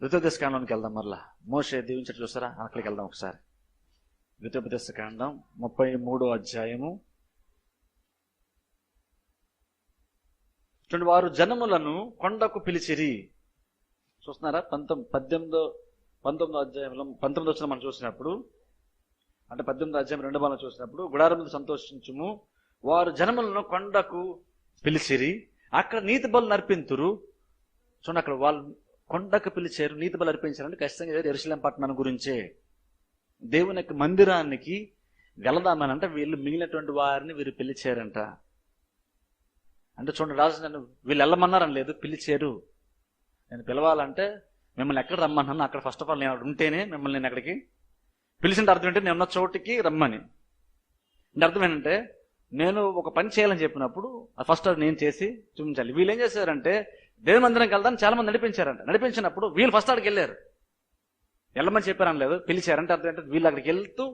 ద్వితీయోపదేశకాండంలోకి వెళ్దాం. మరలా మోషే దీవించడం చూసారా, అక్కడికి వెళ్దాం ఒకసారి. ద్వితీయోపదేశకాండం 33వ అధ్యాయము. చూడండి, వారు జనములను కొండకు పిలిచిరి. చూస్తున్నారా, 19వ అధ్యాయంలో 19 వచ్చిన మనం చూసినప్పుడు, అంటే 18వ అధ్యాయం 2వ భాగంలో చూసినప్పుడు, గుడారములో సంతోషించుము, వారు జనములను కొండకు పిలిచిరి, అక్కడ నీతి బలు అర్పింతురు. చూడండి, అక్కడ వాళ్ళు కొండకు పిలిచారు, నీతి బలు అర్పించారంటే ఖచ్చితంగా యెరూషలేము పట్టణాన్ని గురించే. దేవుని యొక్క మందిరానికి వెళదామని అంటే వీళ్ళు మిగిలినటువంటి వారిని వీరు పిలిచారంట. అంటే చూడండి, రాజు నన్ను వీళ్ళు వెళ్ళమన్నారని లేదు, పిలిచారు. నేను పిలవాలంటే మిమ్మల్ని ఎక్కడ రమ్మన్నాను, అక్కడ ఫస్ట్ ఆఫ్ ఆల్ నేను అక్కడ ఉంటేనే మిమ్మల్ని నేను అక్కడికి పిలిచిన అర్థం ఏంటంటే నేను ఉన్న చోటికి రమ్మని. అంటే అర్థం ఏంటంటే నేను ఒక పని చేయాలని చెప్పినప్పుడు ఫస్ట్ అది నేను చేసి చూపించాలి. వీళ్ళు ఏం చేశారంటే దేవుని మందిరంకి వెళ్దాన్ని చాలా మంది నడిపించారంట. నడిపించినప్పుడు వీళ్ళు ఫస్ట్ అక్కడికి వెళ్ళారు, వెళ్ళమని చెప్పారని లేదు, పిలిచారంటే అర్థం ఏంటంటే వీళ్ళు అక్కడికి వెళ్తూ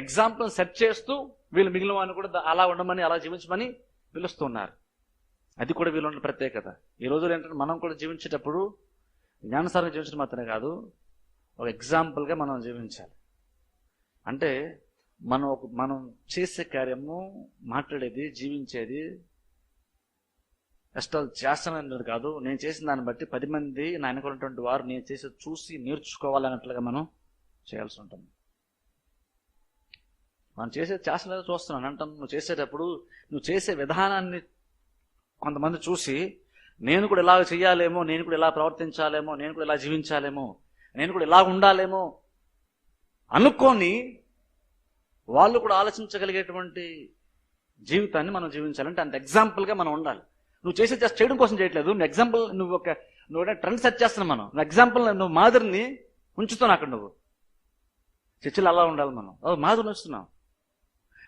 ఎగ్జాంపుల్ సెట్ చేస్తూ వీళ్ళు మిగిలిన వాడిని కూడా అలా ఉండమని, అలా జీవించమని పిలుస్తున్నారు. అది కూడా వీళ్ళు ఉన్న ప్రత్యేకత. ఈ రోజులు ఏంటంటే మనం కూడా జీవించేటప్పుడు జ్ఞానసారంగా జీవించడం మాత్రమే కాదు, ఒక ఎగ్జాంపుల్గా మనం జీవించాలి. అంటే మనం చేసే కార్యము, మాట్లాడేది, జీవించేది కష్టాలు చేస్తానన్నది కాదు, నేను చేసిన దాన్ని బట్టి 10 మంది నా వెనకున్నటువంటి వారు నేను చేసి చూసి నేర్చుకోవాలన్నట్లుగా మనం చేయాల్సి ఉంటుంది. మనం చేసేది చూస్తున్నాను అంటాను. నువ్వు చేసేటప్పుడు నువ్వు చేసే విధానాన్ని కొంతమంది చూసి నేను కూడా ఇలా చెయ్యాలేమో, నేను కూడా ఇలా ప్రవర్తించాలేమో, నేను కూడా ఇలా జీవించాలేమో, నేను కూడా ఇలా ఉండాలేమో అనుకొని వాళ్ళు కూడా ఆలోచించగలిగేటువంటి జీవితాన్ని మనం జీవించాలంటే అంత ఎగ్జాంపుల్గా మనం ఉండాలి. నువ్వు చేసే జస్ట్ చేయడం కోసం చేయట్లేదు, నువ్వు ఎగ్జాంపుల్, నువ్వు ట్రెండ్ సెట్ చేస్తున్నావు. నువ్వు ఎగ్జాంపుల్, నువ్వు మాదిరిని ఉంచుతున్నావు అక్కడ. నువ్వు చర్చలు అలా ఉండాలి, మనం మాదిరిని ఉంచుతున్నావు.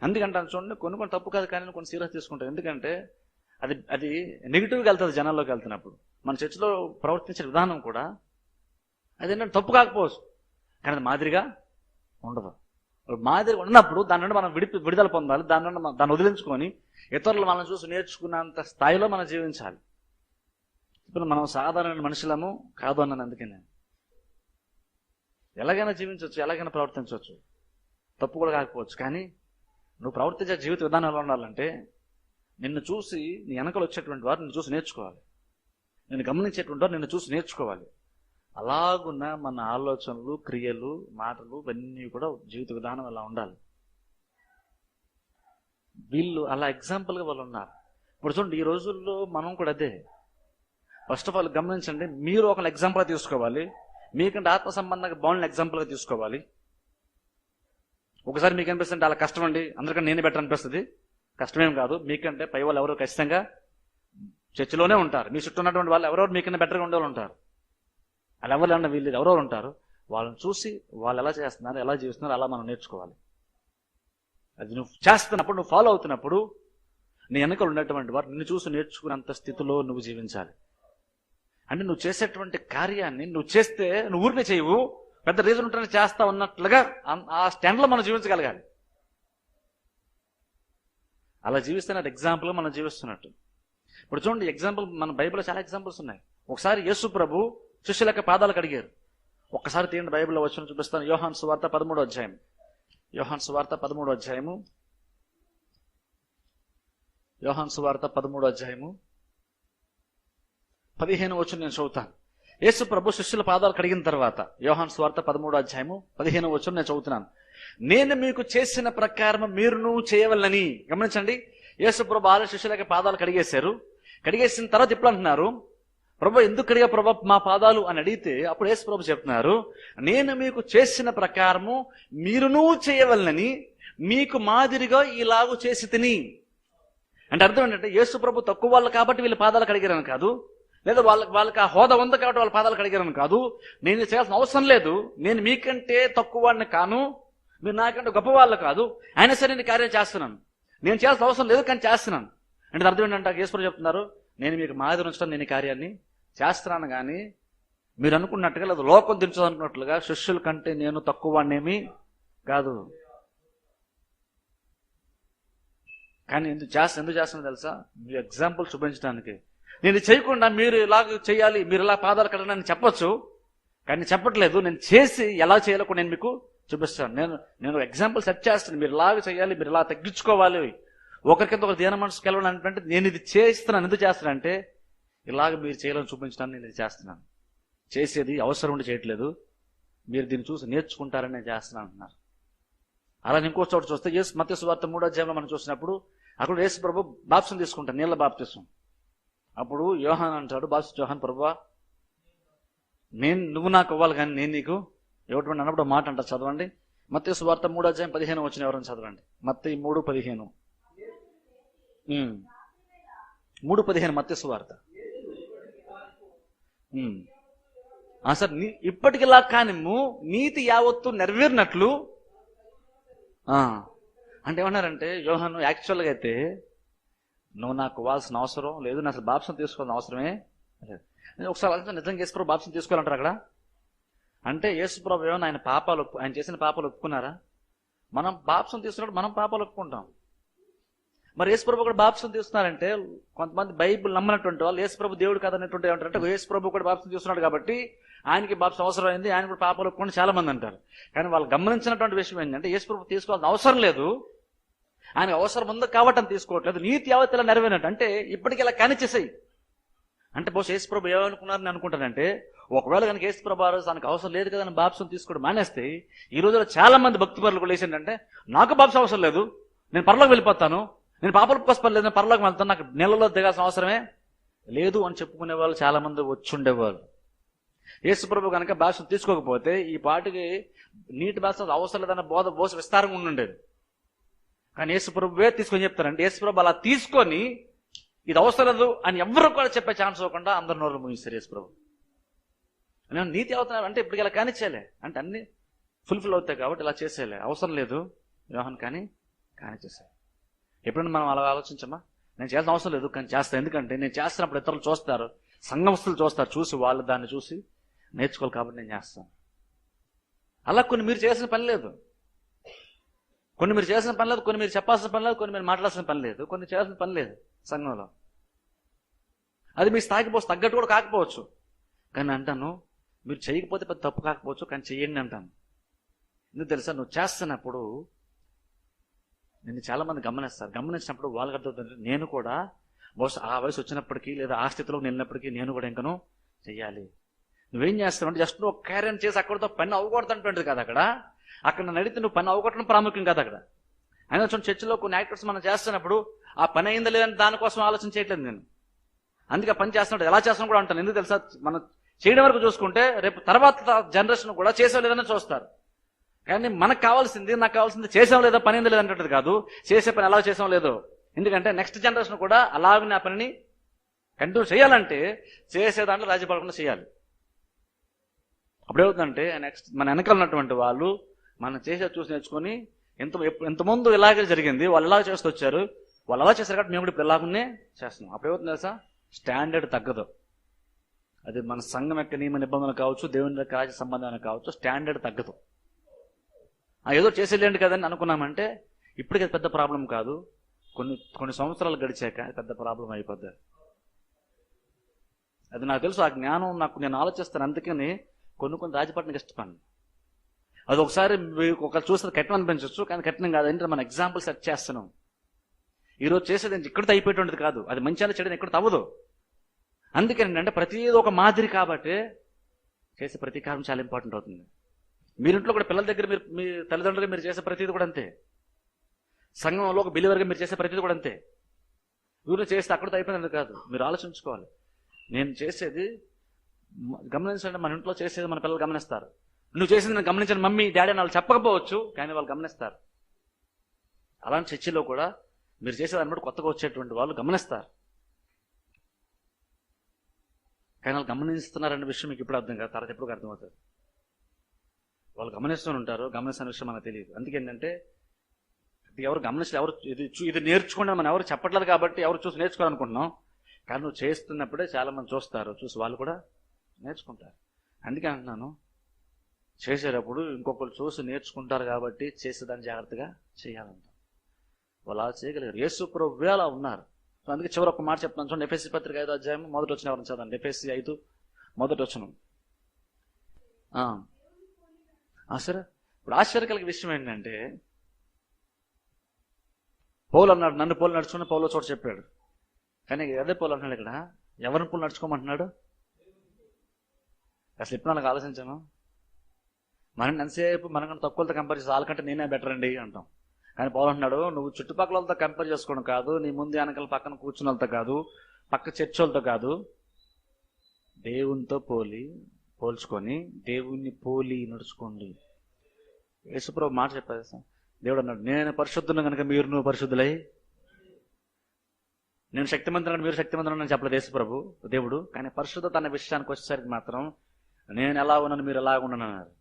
అందుకంటే చూడండి, కొన్ని తప్పు కాదు కానీ కొన్ని సీరియస్ తీసుకుంటారు. ఎందుకంటే అది నెగిటివ్గా వెళ్తుంది జనాల్లోకి వెళ్తున్నప్పుడు. మన చర్చలో ప్రవర్తించే విధానం కూడా అదేంటంటే తప్పు కాకపోవచ్చు, కానీ అది మాదిరిగా ఉండదు. మాదిరిగా ఉన్నప్పుడు దాని నుండి మనం విడుదల పొందాలి. దాన్ని వదిలించుకొని ఇతరులు మనం చూసి నేర్చుకున్నంత స్థాయిలో మనం జీవించాలి. ఇప్పుడు మనం సాధారణ మనుషులము కాదు అన్నాను. అందుకే నేను ఎలాగైనా జీవించవచ్చు, ఎలాగైనా ప్రవర్తించవచ్చు, తప్పు కూడా కాకపోవచ్చు. కానీ నువ్వు ప్రవర్తించే జీవిత విధానం ఎలా ఉండాలంటే నిన్ను చూసి నీ వెనకలు వచ్చేటువంటి వారు నిన్ను చూసి నేర్చుకోవాలి, నిన్ను గమనించేటువంటి వారు నిన్ను చూసి నేర్చుకోవాలి. అలాగున్న మన ఆలోచనలు, క్రియలు, మాటలు ఇవన్నీ కూడా జీవిత విధానం అలా ఉండాలి. వీళ్ళు అలా ఎగ్జాంపుల్గా వాళ్ళు ఉన్నారు. ఇప్పుడు చూడండి, ఈ రోజుల్లో మనం కూడా అదే. ఫస్ట్ ఆఫ్ ఆల్ గమనించండి, మీరు ఒకళ్ళ ఎగ్జాంపుల్గా తీసుకోవాలి, మీకంటే ఆత్మ సంబంధంగా బాగున్న ఎగ్జాంపుల్గా తీసుకోవాలి. ఒకసారి మీకు అనిపిస్తుంది అలా కష్టం అండి, అందరికంటే నేనే బెటర్ అనిపిస్తుంది. కష్టమేం కాదు, మీకంటే పై వాళ్ళు ఎవరో ఖచ్చితంగా చర్చిలోనే ఉంటారు. మీ చుట్టూ ఉన్నటువంటి వాళ్ళు ఎవరెవరు మీకన్నా బెటర్గా ఉండేవాళ్ళు ఉంటారు. అలా ఎవరు వీళ్ళు ఎవరెవరు ఉంటారు, వాళ్ళని చూసి వాళ్ళు ఎలా చేస్తున్నారు, ఎలా జీవిస్తున్నారు, అలా మనం నేర్చుకోవాలి. అది నువ్వు చేస్తున్నప్పుడు, నువ్వు ఫాలో అవుతున్నప్పుడు నీ వెనకలు ఉన్నటువంటి వారు నిన్ను చూసి నేర్చుకున్నంత స్థితిలో నువ్వు జీవించాలి. అంటే నువ్వు చేసేటువంటి కార్యాన్ని నువ్వు చేస్తే నువ్వు ఊరికే చేయవు, పెద్ద రీజన్ ఉంటేనే చేస్తా ఉన్నట్లుగా ఆ స్టాండ్లో మనం జీవించగలగాలి. అలా జీవిస్తే అది ఎగ్జాంపుల్గా మనం జీవిస్తున్నట్టు. ఇప్పుడు చూడండి, ఎగ్జాంపుల్ మన బైబిల్లో చాలా ఎగ్జాంపుల్స్ ఉన్నాయి. ఒకసారి యేసు ప్రభు శిష్యుల యొక్క పాదాలు కడిగారు. ఒక్కసారి తీయండి, బైబిల్లో వచ్చిన చూపిస్తాను. యోహాను సువార్త 13వ అధ్యాయం. యోహాను సువార్త 13వ అధ్యాయము. యోహాను సువార్త 13వ అధ్యాయము 15వ వచనం నేను చదువుతాను. యేసు ప్రభు శిష్యుల పాదాలు కడిగిన తర్వాత, యోహాను సువార్త 13వ అధ్యాయము 15వ వచనం నేను చదువుతున్నాను. నేను మీకు చేసిన ప్రకారం మీరును చేయవలనని. గమనించండి, యేసు ప్రభు ఆరు శిష్యులకి పాదాలు కడిగేశారు. కడిగేసిన తర్వాత ఇప్పుడు అంటున్నారు, ప్రభు ఎందుకు కడిగా ప్రభు మా పాదాలు అని అడిగితే అప్పుడు యేసు ప్రభు చెప్తున్నారు, నేను మీకు చేసిన ప్రకారము మీరును చేయవలనని మీకు మాదిరిగా ఇలాగూ చేసి తిని. అంటే అర్థం ఏంటంటే యేసు ప్రభు తక్కువ వాళ్ళు కాబట్టి వీళ్ళ పాదాలు కడిగారని కాదు, లేదా వాళ్ళకి ఆ హోదా ఉంది కాబట్టి వాళ్ళ పాదాలు కడిగారని కాదు. నేను చేయాల్సిన అవసరం లేదు, నేను మీకంటే తక్కువ వాడిని కాను, మీరు నాకంటే గొప్ప వాళ్ళు కాదు, అయినా సరే నేను కార్యం చేస్తున్నాను. నేను చేయాల్సిన అవసరం లేదు కానీ చేస్తున్నాను. అంటే అర్థం ఏంటంటే యేసు ప్రభు చెప్తున్నారు, నేను మీకు మాదిరి ఉంచడం నేను ఈ కార్యాన్ని చేస్తున్నాను, కానీ మీరు అనుకున్నట్టుగా లేదా లోకం దించుకున్నట్లుగా శిష్యుల కంటే నేను తక్కువ వాడినేమి కాదు. కానీ ఎందుకు చేస్తున్నా తెలుసా? మీ ఎగ్జాంపుల్ చూపించడానికి. నేను చేయకుండా మీరు ఇలా చేయాలి, మీరు ఇలా పాదాలు కడగని చెప్పొచ్చు, కానీ చెప్పట్లేదు. నేను చేసి ఎలా చేయాలో కూడా నేను మీకు చూపిస్తాను. నేను ఎగ్జాంపుల్ సెట్ చేస్తాను. మీరు ఇలాగ చేయాలి, మీరు ఇలా తగ్గించుకోవాలి, ఒకరికింత ఒక ధ్యాన మనసు కలవాలంటే నేను ఇది చేస్తున్నాను. ఎందుకు చేస్తానంటే ఇలాగ మీరు చేయాలని చూపించడానికి నేను ఇది చేస్తున్నాను. చేసేది అవసరం ఉండి చేయట్లేదు, మీరు దీన్ని చూసి నేర్చుకుంటారని నేను చేస్తున్నాను అంటున్నారు. అలా ఇంకో చోట చూస్తే మత్తయి సువార్త 3వ అధ్యాయంలో మనం చూసినప్పుడు అక్కడ యేసు ప్రభు బాప్తిసం తీసుకుంటారు, నీళ్ళ బాప్తిసం. అప్పుడు యోహాన్ అంటాడు, యోహాన్ ప్రభువా నువ్వు నాకు ఇవ్వాలి కానీ నేను నీకు ఇవ్వటం అన్నప్పుడు మాట అంటారు. చదవండి మత్తయి సువార్త 3వ అధ్యాయం 15 వచ్చిన ఎవరైనా చదవండి. మత్తయి 3:15. 3:15 మత్తయి సువార్త. సార్ ఇప్పటికిలా కానిమ్ము నీతి యావత్తు నెరవేరినట్లు అంటే ఏమన్నారంటే యోహాను యాక్చువల్గా అయితే నువ్వు నాకు ఇవ్వాల్సిన అవసరం లేదు, నేను అసలు బాప్సం తీసుకోవాల్సిన అవసరమే లేదు. ఒకసారి నిజంగా యేసుప్రభు బాప్సం తీసుకోవాలంటారు అక్కడ. అంటే యేసుప్రభు ఏమన్నా ఆయన చేసిన పాపాలు ఒప్పుకున్నారా? మనం బాప్సం తీసుకున్నప్పుడు మనం పాపాలు ఒప్పుకుంటాం. మరి యేసుప్రభు కూడా బాప్సం తీసుకున్నారంటే కొంతమంది బైబిల్ నమ్మనటువంటి వాళ్ళు యేసుప్రభు దేవుడు కాదన్నటువంటి ఏమంటారంటే యేసుప్రభు కూడా బాప్సం తీసుకున్నాడు కాబట్టి ఆయనకి బాప్సం అవసరం అయింది, ఆయన కూడా పాపాలు ఒప్పుకొని చాలా మంది అంటారు. కానీ వాళ్ళు గమనించినటువంటి విషయం ఏంటంటే యేసుప్రభు తీసుకోవాల్సిన అవసరం లేదు, ఆయనకు అవసరం ఉంది కాబట్టి అని తీసుకోవట్లేదు. నీతి యావత్తు ఇలా నెరవేరినట్టు అంటే ఇప్పటికి ఇలా కానిచ్చేసాయి అంటే బహుశా యేసుప్రభు ఏమనుకున్నారని అనుకుంటానంటే ఒకవేళ కనుక యేసుప్రభు తనకు అవసరం లేదు కదా అని బాప్సం తీసుకోవడం మానేస్తే ఈ రోజులో చాలా మంది భక్తి పరులు కూడా ఏంటంటే నాకు బాప్సం అవసరం లేదు, నేను పరలోకి వెళ్ళిపోతాను, నేను పాపలు కోసపడలేదు, నేను పరలోకి వెళ్తాను, నాకు నీళ్ళలో దిగాల్సిన అవసరమే లేదు అని చెప్పుకునే వాళ్ళు చాలా మంది వచ్చి ఉండేవాళ్ళు. యేసుప్రభు కనుక బాప్సం తీసుకోకపోతే ఈ పాటికి నీటి బాప్సం అవసరం లేదన్న బోధ విస్తారంగా ఉండుండేది. కానీ యేసుప్రభువే తీసుకొని చెప్తారంటే యేసుప్రభు అలా తీసుకొని ఇది అవసరం లేదు అని ఎవరు కూడా చెప్పే ఛాన్స్ ఇవ్వకుండా అందరు నోరు ముగిస్తారు. యేసుప్రభు నేను నీతి అవుతున్నా అంటే ఇప్పటికి ఇలా కానిచ్చేలే అంటే అన్ని ఫుల్ఫిల్ అవుతాయి కాబట్టి ఇలా చేసేలే, అవసరం లేదు యోహాన్ కానీ కానిచ్చేసాయి. ఎప్పుడైనా మనం అలా ఆలోచించమా? నేను చేయాల్సిన అవసరం లేదు కానీ చేస్తాను, ఎందుకంటే నేను చేస్తున్నప్పుడు ఇతరులు చూస్తారు, సంఘస్థులు చూస్తారు, చూసి వాళ్ళు దాన్ని చూసి నేర్చుకోవాలి కాబట్టి నేను చేస్తాను. అలా కొన్ని మీరు చేసిన పని లేదు, కొన్ని మీరు చేసిన పని లేదు, కొన్ని మీరు చెప్పాల్సిన పని లేదు, కొన్ని మీరు మాట్లాడాల్సిన పని లేదు, కొన్ని చేయాల్సిన పని లేదు సంఘంలో. అది మీ స్థాయికి తగ్గట్టు కూడా కాకపోవచ్చు. కానీ అంటాను మీరు చేయకపోతే పెద్ద తప్పు కాకపోవచ్చు కానీ చెయ్యండి అంటాను. ఎందుకు తెలుసా? నువ్వు చేస్తున్నప్పుడు నిన్ను చాలా మంది గమనించినప్పుడు వాళ్ళకి అర్థమవుతుంది నేను కూడా బహుశా ఆ వయసు వచ్చినప్పటికీ లేదా ఆ స్థితిలో వెళ్ళినప్పటికీ నేను కూడా ఇంకను చెయ్యాలి. నువ్వేం చేస్తావు అంటే జస్ట్ నువ్వు క్యారియర్ చేసి అక్కడితో పని అవ్వకూడదంటుంది కదా. అక్కడ నడితే నువ్వు పని అవ్వకూడడం ప్రాముఖ్యం కాదు అక్కడ. అయినా చర్చిలో కొన్ని యాక్టర్స్ మనం చేస్తున్నప్పుడు ఆ పని అయిందా లేదని దానికోసం ఆలోచన చేయట్లేదు నేను. అందుకే పని చేస్తున్నట్టు ఎలా చేస్తున్నా కూడా అంటాను. ఎందుకు తెలుసా? మనం చేయడం వరకు చూసుకుంటే రేపు తర్వాత జనరేషన్ కూడా చేసావు లేదని చూస్తారు. కానీ నాకు కావాల్సింది చేసాం లేదా పని ఏంది లేదంటే కాదు, చేసే పని ఎలా చేసాం లేదో. ఎందుకంటే నెక్స్ట్ జనరేషన్ కూడా అలాగే ఆ పనిని కంటిన్యూ చేయాలంటే చేసే దాంట్లో రాజీ పడకుండా చేయాలి. అప్పుడేవుతుందంటే నెక్స్ట్ మన వెనకాలన్నటువంటి వాళ్ళు మనం చేసే చూసి నేర్చుకొని ఎంతమంది ఇలాగే జరిగింది, వాళ్ళు ఇలా చేస్తూ వచ్చారు, వాళ్ళు అలా చేశారు కాబట్టి మేము కూడా ఇప్పుడు ఇలాగనే చేస్తున్నాం. అప్పుడేవుతుంది తెలుసా? స్టాండర్డ్ తగ్గదు. అది మన సంఘం యొక్క నియమ నిబంధనలు కావచ్చు, దేవుని యొక్క రాజ్య సంబంధాలు కావచ్చు, స్టాండర్డ్ తగ్గదు. ఏదో చేసేలేండి కదని అనుకున్నామంటే ఇప్పటికీ పెద్ద ప్రాబ్లం కాదు, కొన్ని సంవత్సరాలు గడిచాక పెద్ద ప్రాబ్లం అయిపోద్ది. అది నాకు తెలుసు, ఆ జ్ఞానం నేను ఆలోచిస్తాను. అందుకని కొన్ని రాజపట్నం ఇష్టపడి అది ఒకసారి ఒకరు చూస్తే కఠినం అనిపించవచ్చు, కానీ కఠినం కాదంటే మన ఎగ్జాంపుల్ సెట్ చేస్తున్నాం. ఈరోజు చేసేది ఇక్కడితో అయిపోయేటువంటిది కాదు, అది మంచి అని చెడు ఎక్కడ తవ్వదు. అందుకని అంటే ప్రతిదీ ఒక మాదిరి కాబట్టి చేసే ప్రతీకారం చాలా ఇంపార్టెంట్ అవుతుంది. మీరింట్లో కూడా పిల్లల దగ్గర మీ తల్లిదండ్రులుగా మీరు చేసే ప్రతిదీ కూడా అంతే, సంఘంలో ఒక బిలీవర్గా మీరు చేసే ప్రతిదీ కూడా అంతే. వీరు చేస్తే అక్కడితో అయిపోయినది కాదు, మీరు ఆలోచించుకోవాలి. నేను చేసేది గమనించండి, మన ఇంట్లో చేసేది మన పిల్లలు గమనిస్తారు. నువ్వు చేసింది నేను గమనించిన మమ్మీ డాడీ అని వాళ్ళు చెప్పకపోవచ్చు, కానీ వాళ్ళు గమనిస్తారు. అలాంటి చర్చిలో కూడా మీరు చేసేదాన్ని బట్టి కొత్తగా వచ్చేటువంటి వాళ్ళు గమనిస్తారు. కానీ వాళ్ళు గమనిస్తున్నారనే విషయం మీకు ఇప్పుడు అర్థం కాదు, తర్వాత ఎప్పుడు అర్థమవుతుంది. వాళ్ళు గమనిస్తూనే ఉంటారు, గమనిస్తున్న విషయం మనకు తెలియదు. అందుకేంటంటే ఎవరు గమనించలేదు, ఎవరు ఇది నేర్చుకోండి మనం ఎవరు చెప్పట్లేదు కాబట్టి ఎవరు చూసి నేర్చుకోవాలనుకుంటున్నాం. కానీ నువ్వు చేస్తున్నప్పుడే చాలా మంది చూస్తారు, చూసి వాళ్ళు కూడా నేర్చుకుంటారు. అందుకే అంటున్నాను, చేసేటప్పుడు ఇంకొకరు చూసి నేర్చుకుంటారు కాబట్టి చేసేదాన్ని జాగ్రత్తగా చేయాలంట. వాళ్ళు అలా చేయగలిగారు, యేసు ప్రభువే అలా ఉన్నారు. అందుకే చివరి ఒక మాట చెప్తాను చూడండి, ఎఫెసీ పత్రిక 5వ అధ్యాయం 1వ వచనం ఎవరైనా చదవండి. ఎఫెసీ 5 1వ వచనం. సరే, ఇప్పుడు ఆశ్చర్యకలిగే విషయం ఏంటంటే, పౌలు అన్నాడు నన్ను పోలు నడుచుకుని పౌలు చోట చెప్పాడు. కానీ అదే పౌలు అంటున్నాడు ఇక్కడ, ఎవరిని పోలు నడుచుకోమంటున్నాడు? అసలు ఇప్పుడు నాకు ఆలోచించాను. మనం ఎంతసేపు మనకంటే తక్కువతో కంపేర్ చేసి వాళ్ళకంటే నేనే బెటర్ అండి అంటాం. కానీ పౌలు అంటున్నాడు, నువ్వు చుట్టుపక్కలతో కంపేర్ చేసుకోవడం కాదు, నీ ముందు వెనకాల పక్కన కూర్చున్న వాళ్ళతో కాదు, పక్క చర్చ్ వాళ్ళతో కాదు, దేవునితో పోల్చుకొని దేవుణ్ణి పోలి నడుచుకోండి. యేసుప్రభు మాట చెప్పేస్తాం. దేవుడు అన్నాడు, నేను పరిశుద్ధులను కనుక నువ్వు పరిశుద్ధులై, నేను శక్తిమంతుడు కనుక మీరు శక్తిమంతుడు అని చెప్పలేదు యేసుప్రభు దేవుడు. కానీ పరిశుద్ధత అనే విషయానికి వచ్చేసరికి మాత్రం నేను ఎలా ఉన్నాను మీరు ఎలా ఉన్నాను అన్నారు.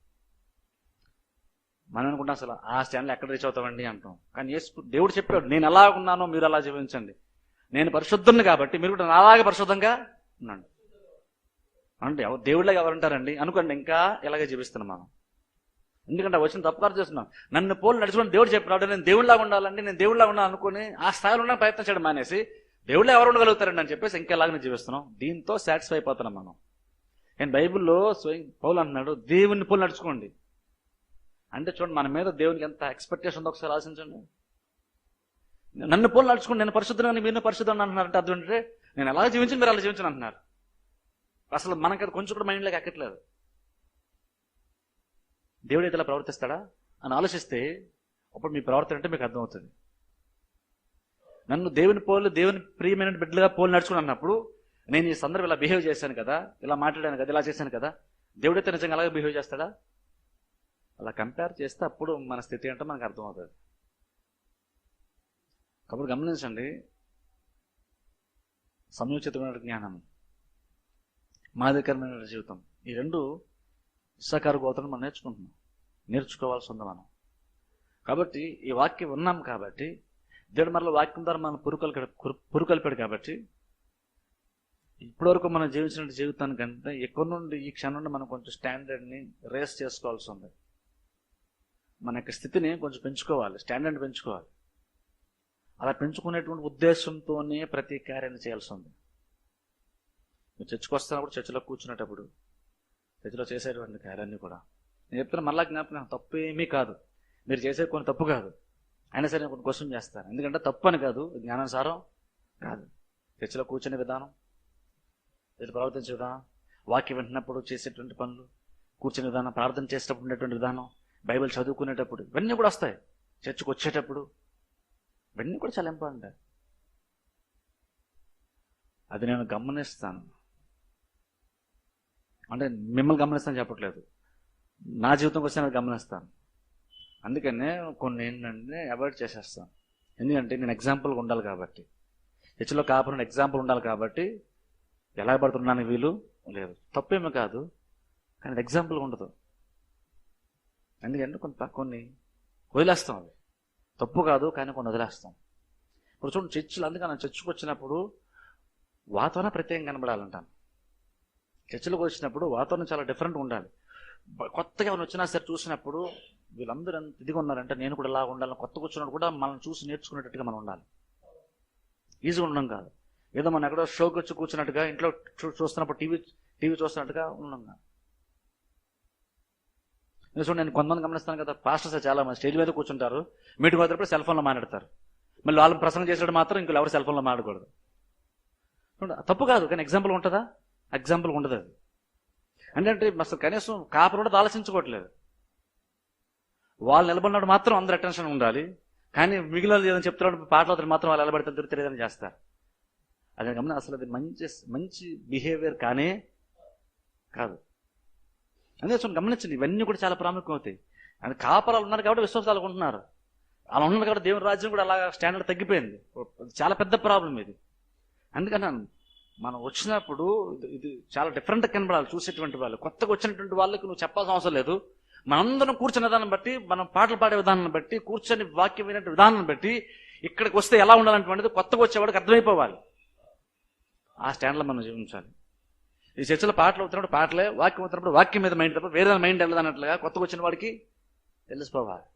మనం అనుకుంటాం అసలు ఆ స్టాండ్లో ఎక్కడ రీచ్ అవుతామండి అంటాం. కానీ దేవుడు చెప్పాడు, నేను ఎలా ఉన్నానో మీరు అలా జీవించండి. నేను పరిశుద్ధుని కాబట్టి మీరు కూడా అలాగే పరిశుద్ధంగా ఉన్నాడు. అంటే దేవుళ్ళగా ఎవరుంటారండి అనుకోండి, ఇంకా ఇలాగే జీవిస్తున్నాం మనం. ఎందుకంటే వచ్చిన తప్పుదారు చేస్తున్నాం. నన్ను పోలు నడుచుకుని దేవుడు చెప్పినాడు, నేను దేవుళ్ళగా ఉండాలండి, నేను దేవుళ్ళగా ఉండాలి అనుకుని ఆ స్థాయిలో ఉన్న ప్రయత్నం చేయడం మానేసి దేవుళ్ళే ఎవరు ఉండగలుగుతారండి అని చెప్పేసి ఇంకెలాగనే జీవిస్తున్నాం. దీంతో సాటిస్ఫై అయిపోతున్నాం మనం. నేను బైబిల్లో పౌలు అంటున్నాడు, దేవుణ్ణి పోలు నడుచుకోండి అంటే చూడండి, మన మీద దేవునికి ఎంత ఎక్స్పెక్టేషన్ ఉందో ఒకసారి ఆలోచించండి. నన్ను పోలు నడుచుకోండి, నేను పరిశుద్ధంగా మీరు పరిశుద్ధం అంటున్నారంటే అర్థం ఏంటంటే నేను ఎలా జీవించి మీరు అలా జీవించను అంటున్నారు. అసలు మనకి అది కొంచెం కూడా మైండ్లోకి ఎక్కట్లేదు. దేవుడు అయితే ఇలా ప్రవర్తిస్తాడా అని ఆలోచిస్తే అప్పుడు మీ ప్రవర్తన అంటే మీకు అర్థమవుతుంది. నన్ను దేవుని ప్రియమైన బిడ్డలుగా పోలు నడుచుకుని అన్నప్పుడు నేను ఈ సందర్భం ఇలా బిహేవ్ చేశాను కదా, ఇలా మాట్లాడాను కదా, ఇలా చేశాను కదా, దేవుడైతే నిజంగా అలాగే బిహేవ్ చేస్తాడా? అలా కంపేర్ చేస్తే అప్పుడు మన స్థితి అంటే మనకు అర్థమవుతుంది. కాబట్టి గమనించండి, సంయోచితమైన జ్ఞానం, మాదిరికరమైన జీవితం, ఈ రెండు ఇస్సాకారు గోత్రం మనం నేర్చుకోవాల్సి ఉంది మనం. కాబట్టి ఈ వాక్యం ఉన్నాం కాబట్టి దేవుడు మరలా వాక్యం ద్వారా మనం పురుకొల్పాడు కాబట్టి ఇప్పటివరకు మనం జీవించిన జీవితానికంటే ఎక్కువ నుండి ఈ క్షణం నుండి మనం కొంచెం స్టాండర్డ్ని రేస్ చేసుకోవాల్సి ఉంది. మన యొక్క స్థితిని కొంచెం పెంచుకోవాలి, స్టాండర్డ్ పెంచుకోవాలి. అలా పెంచుకునేటువంటి ఉద్దేశంతోనే ప్రతి కార్యాన్ని చేయాల్సి ఉంది. మీరు చర్చకు వస్తున్నప్పుడు, చర్చలో కూర్చునేటప్పుడు, చర్చలో చేసేటువంటి కార్యాన్ని కూడా నేను చెప్తున్నా మళ్ళా జ్ఞాపకం, తప్పు ఏమీ కాదు, మీరు చేసే కొన్ని తప్పు కాదు, అయినా సరే కొన్ని క్వశ్చన్ చేస్తారు. ఎందుకంటే తప్పు అని కాదు, జ్ఞానానుసారం కాదు. చర్చలో కూర్చునే విధానం, ప్రవర్తించే విధానం, వాక్యం వింటున్నప్పుడు చేసేటువంటి పనులు, కూర్చునే విధానం, ప్రార్థన చేసేటప్పుడు ఉండేటువంటి విధానం, బైబిల్ చదువుకునేటప్పుడు, ఇవన్నీ కూడా వస్తాయి. చర్చకు వచ్చేటప్పుడు ఇవన్నీ కూడా చాలా ఇంపార్టెంట్. అది నేను గమనిస్తాను. అంటే మిమ్మల్ని గమనిస్తాను చెప్పట్లేదు, నా జీవితంకి వస్తే నేను గమనిస్తాను. అందుకనే కొన్ని ఏంటంటే అవాయిడ్ చేసేస్తాను. ఎందుకంటే నేను ఎగ్జాంపుల్గా ఉండాలి కాబట్టి, హెచ్లో కాపురం ఎగ్జాంపుల్ ఉండాలి కాబట్టి ఎలా పడుతున్నాను వీలు లేదు. తప్పేమీ కాదు, కానీ ఎగ్జాంపుల్గా ఉండదు. ఎందుకంటే కొన్ని వదిలేస్తాం. అవి తప్పు కాదు, కానీ కొన్ని వదిలేస్తాం. ఇప్పుడు చూడండి, చర్చిలు, అందుకని చర్చకు వచ్చినప్పుడు వాతావరణం ప్రత్యేకంగా కనబడాలంటాను. చర్చలకు వచ్చినప్పుడు వాతావరణం చాలా డిఫరెంట్గా ఉండాలి. కొత్తగా ఎవరు వచ్చినా సరే చూసినప్పుడు వీళ్ళందరూ ఎంత ఇదిగా ఉన్నారంటే నేను కూడా ఇలా ఉండాలని, కొత్తగా వచ్చినప్పుడు కూడా మనం చూసి నేర్చుకునేటట్టుగా మనం ఉండాలి. ఈజీగా ఉండడం కాదు, ఏదో మనం ఎక్కడో షోకి వచ్చి కూర్చున్నట్టుగా, ఇంట్లో చూస్తున్నప్పుడు టీవీ చూస్తున్నట్టుగా ఉండడం కాదు. చూడండి, నేను కొంతమంది గమనిస్తాను కదా, పాస్టర్స్ చాలా మంది స్టేజ్ మీద కూర్చుంటారు, మీటింగ్ వద్దప్పుడు సెల్ ఫోన్లో మాట్లాడతారు. మళ్ళీ వాళ్ళు ప్రసంగం చేసేటప్పుడు మాత్రం ఇంకో ఎవరు సెల్ ఫోన్లో మాట్లాడకూడదు. తప్పు కాదు, కానీ ఎగ్జాంపుల్ ఉంటుందా? ఎగ్జాంపుల్ ఉండదు. అది అంటే అసలు కనీసం కాపురం కూడా ఆలోచించుకోవట్లేదు. వాళ్ళు నిలబడినప్పుడు మాత్రం అందరు అటెన్షన్ ఉండాలి, కానీ మిగిలిన ఏదైనా చెప్తున్నప్పుడు పాటలు మాత్రం వాళ్ళు నిలబడితే తెలియదని చేస్తారు. అదే గమని అసలు అది మంచి బిహేవియర్ కానే కాదు. అందుకే చూడండి, గమనించండి, ఇవన్నీ కూడా చాలా ప్రాముఖ్యం అవుతాయి. అంటే కాపరాలు ఉన్నారు కాబట్టి విశ్వాసాలు ఉంటున్నారు, అలా ఉన్నారు కాబట్టి దేవుని రాజ్యం కూడా అలా స్టాండర్డ్ తగ్గిపోయింది. చాలా పెద్ద ప్రాబ్లం ఇది. అందుకని మనం వచ్చినప్పుడు ఇది చాలా డిఫరెంట్గా కనబడాలి చూసేటువంటి వాళ్ళు. కొత్తగా వచ్చినటువంటి వాళ్ళకి నువ్వు చెప్పాల్సిన అవసరం లేదు. మనందరం కూర్చునే విధానం బట్టి, మనం పాటలు పాడే విధానాన్ని బట్టి, కూర్చొని వాక్యం వినే విధానాన్ని బట్టి ఇక్కడికి వస్తే ఎలా ఉండాలనేటువంటిది కొత్తగా వచ్చేవాడికి అర్థమైపోవాలి. ఆ స్టాండ్లో మనం జీవించాలి. ఈ చర్చలో పాటలు అవుతున్నప్పుడు పాటలే, వాక్యం అవుతున్నప్పుడు వాక్యం మీద మైండ్ తప్ప వేరే మైండ్ వెళ్ళదన్నట్లుగా కొత్తగా వచ్చిన వాడికి తెలిసిపోవాలి.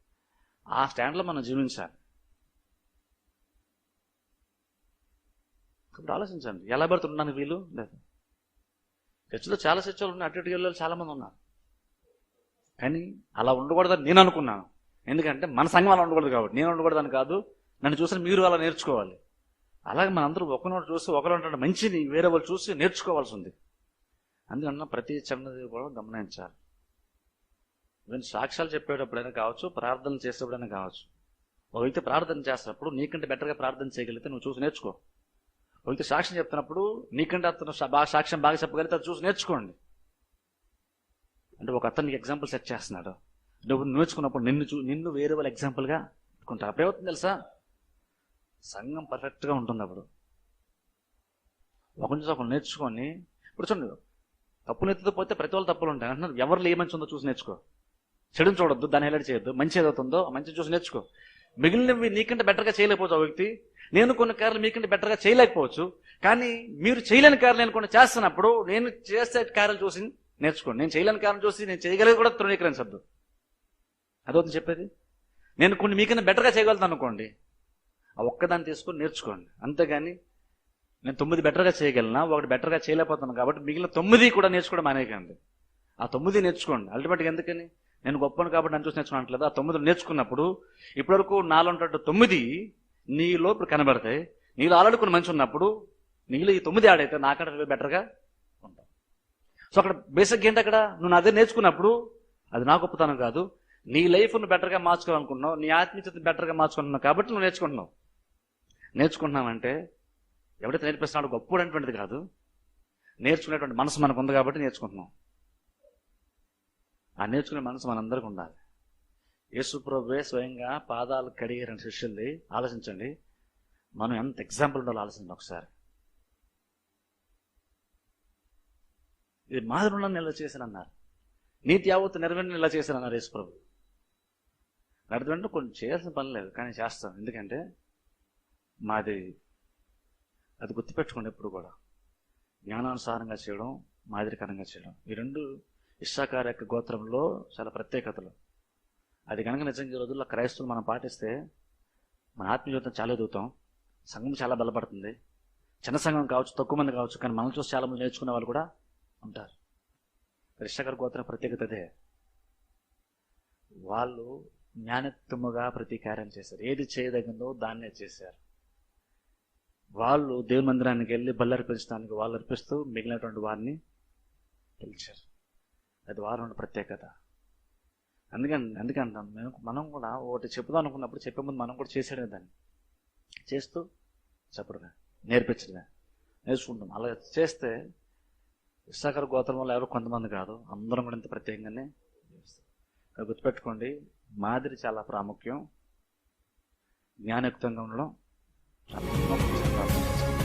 ఆ స్టాండ్లో మనం జీవించాలి. ఇప్పుడు ఆలోచించండి, ఎలా పడుతున్నాను వీలు లేదు. చర్చలో చాలా చర్చలు ఉన్నాయి, అటు ఇటు వెళ్ళి చాలా మంది ఉన్నారు. కానీ అలా ఉండకూడదని నేను అనుకున్నాను. ఎందుకంటే మన సంఘం అలా ఉండకూడదు కాబట్టి. నేను ఉండకూడదని కాదు, నన్ను చూసిన మీరు అలా నేర్చుకోవాలి. అలాగే మనందరూ ఒకరినొకరు చూసి ఒకరు అంటే మంచిని వేరే వాళ్ళు చూసి నేర్చుకోవాల్సి ఉంది. అందుకన్నా ప్రతి చిన్నది కూడా గమనించాలి. ఈవెన్ సాక్ష్యాలు చెప్పేటప్పుడైనా కావచ్చు, ప్రార్థనలు చేసేటప్పుడైనా కావచ్చు. ఒక వ్యక్తి ప్రార్థన చేస్తున్నప్పుడు నీకంటే బెటర్గా ప్రార్థన చేయగలిగితే నువ్వు చూసి నేర్చుకో. ఒక వ్యక్తి సాక్ష్యం చెప్తున్నప్పుడు నీకంటే అతను సాక్ష్యం బాగా చెప్పగలిగితే అది చూసి నేర్చుకోండి. అంటే ఒక అతనికి ఎగ్జాంపుల్ సెట్ చేస్తున్నాడు. నువ్వు నేర్చుకున్నప్పుడు నిన్ను వేరే వాళ్ళ ఎగ్జాంపుల్గా అనుకుంటా. అప్పుడేమవుతుంది తెలుసా, సంఘం పర్ఫెక్ట్గా ఉంటుంది. అప్పుడు ఒకరి నుంచి ఒకరు నేర్చుకొని, ఇప్పుడు చూడండి, తప్పులు ఎత్తుతో ప్రతి వాళ్ళు తప్పులు ఉంటాయి అంటున్నారు. ఎవరిలో ఏ మంచి ఉందో చూసి నేర్చుకో. చెడుని చూడొద్దు, దాన్ని హైలైట్ చేయొద్దు. మంచి ఏదవుతుందో మంచి చూసి నేర్చుకో. మిగిలినవి నీకంటే బెటర్గా చేయలేకపోవచ్చు ఆ వ్యక్తి. నేను కొన్ని కార్యాలు మీకంటే బెటర్గా చేయలేకపోవచ్చు. కానీ మీరు చేయలేని కార్యాలు నేను కొన్ని చేస్తున్నప్పుడు నేను చేసే కార్యాలు చూసి నేర్చుకోండి. నేను చేయలేని కార్యం చూసి నేను చేయగలిగి కూడా తృణీకరించద్దు. అదవుతుంది చెప్పేది. నేను కొన్ని మీకన్నా బెటర్గా చేయగలుగుతాను అనుకోండి, ఆ ఒక్కదాన్ని తీసుకొని నేర్చుకోండి. అంతేగాని నేను 9 బెటర్గా చేయగలనా, ఒకటి బెటర్గా చేయలేకపోతున్నాను కాబట్టి మిగిలిన 9 కూడా నేర్చుకోవడం అనేకండి. ఆ 9 నేర్చుకోండి. అల్టిమేట్గా ఎందుకని నేను గొప్పను కాబట్టి నన్ను చూసి నేర్చుకోవట్లేదు. ఆ 9 నేర్చుకున్నప్పుడు ఇప్పటివరకు నాలో ఉన్నట్టు 9 నీలో ఇప్పుడు కనబడతాయి. నీలో ఆల్రెడీ కొన్ని మంచి ఉన్నప్పుడు నీలో ఈ 9 ఆడైతే నాకంటే బెటర్గా ఉంటావు. సో అక్కడ బేసిక్ ఏంటి, అక్కడ నువ్వు అదే నేర్చుకున్నప్పుడు అది నా గొప్పతనం కాదు, నీ లైఫ్ను బెటర్గా మార్చుకోవాలనుకుంటున్నావు, నీ ఆత్మీయతను బెటర్గా మార్చుకుంటున్నావు కాబట్టి నువ్వు నేర్చుకుంటున్నావు. నేర్చుకుంటున్నావంటే ఎవరైతే నేర్పిస్తున్నాడో గొప్పడు అనేటువంటిది కాదు, నేర్చుకునేటువంటి మనసు మనకు ఉంది కాబట్టి నేర్చుకుంటున్నాం. ఆ నేర్చుకునే మనసు మనందరికీ ఉండాలి. యేసు ప్రభువే స్వయంగా పాదాలు కడిగిన శిష్యుల్ని ఆలోచించండి. మనం ఎంత ఎగ్జాంపుల్ ఉండాలో ఆలోచించండి ఒకసారి. ఇది మాదిరి ఇలా చేశానన్నారు, నీతి యావత్తు నెరవేరిన ఇలా చేశానన్నారు యేసు ప్రభు. నడిదంటే కొన్ని చేయాల్సిన పని లేదు, కానీ చేస్తాం. ఎందుకంటే మాది అది గుర్తుపెట్టుకోండి. ఎప్పుడు కూడా జ్ఞానానుసారంగా చేయడం, మాదిరికరంగా చేయడం, ఈ రెండు ఇస్సాకారు యొక్క గోత్రంలో చాలా ప్రత్యేకతలు. అది కనుక నిజంగా ఈ రోజుల్లో క్రైస్తవులు మనం పాటిస్తే మన ఆత్మీయ జీవితం చాలా ఎదుగుతాం, సంఘం చాలా బలపడుతుంది. చిన్న సంఘం కావచ్చు, తక్కువ మంది కావచ్చు, కానీ మనం చూసి చాలా మంది నేర్చుకునే వాళ్ళు కూడా ఉంటారు. ఇస్సాకారు గోత్రం ప్రత్యేకత అదే. వాళ్ళు జ్ఞానత్వముగా ప్రతి కార్యం చేశారు. ఏది చేయదగిందో దాన్నే చేశారు. వాళ్ళు దేవుని మందిరానికి వెళ్ళి బలి అర్పించడానికి వాళ్ళు అర్పిస్తూ మిగిలినటువంటి వారిని పిలిచారు. అది వారు ఉన్న ప్రత్యేకత. అందుకంటాం మనం కూడా ఒకటి చెప్పుదాం అనుకున్నప్పుడు చెప్పే ముందు మనం కూడా చేసేయడం, దాన్ని చేస్తూ చెప్పడమే, నేర్పించడమే, నేర్చుకుంటాం. అలా చేస్తే ఇస్సాకారు గోత్రం వల్ల ఎవరు కొంతమంది కాదు, అందరం కూడా ఇంత ప్రత్యేకంగానే చేస్తారు. గుర్తుపెట్టుకోండి, మాదిరి చాలా ప్రాముఖ్యం, జ్ఞానయుక్తంగా ఉండడం చాలా ప్రాముఖ్యం.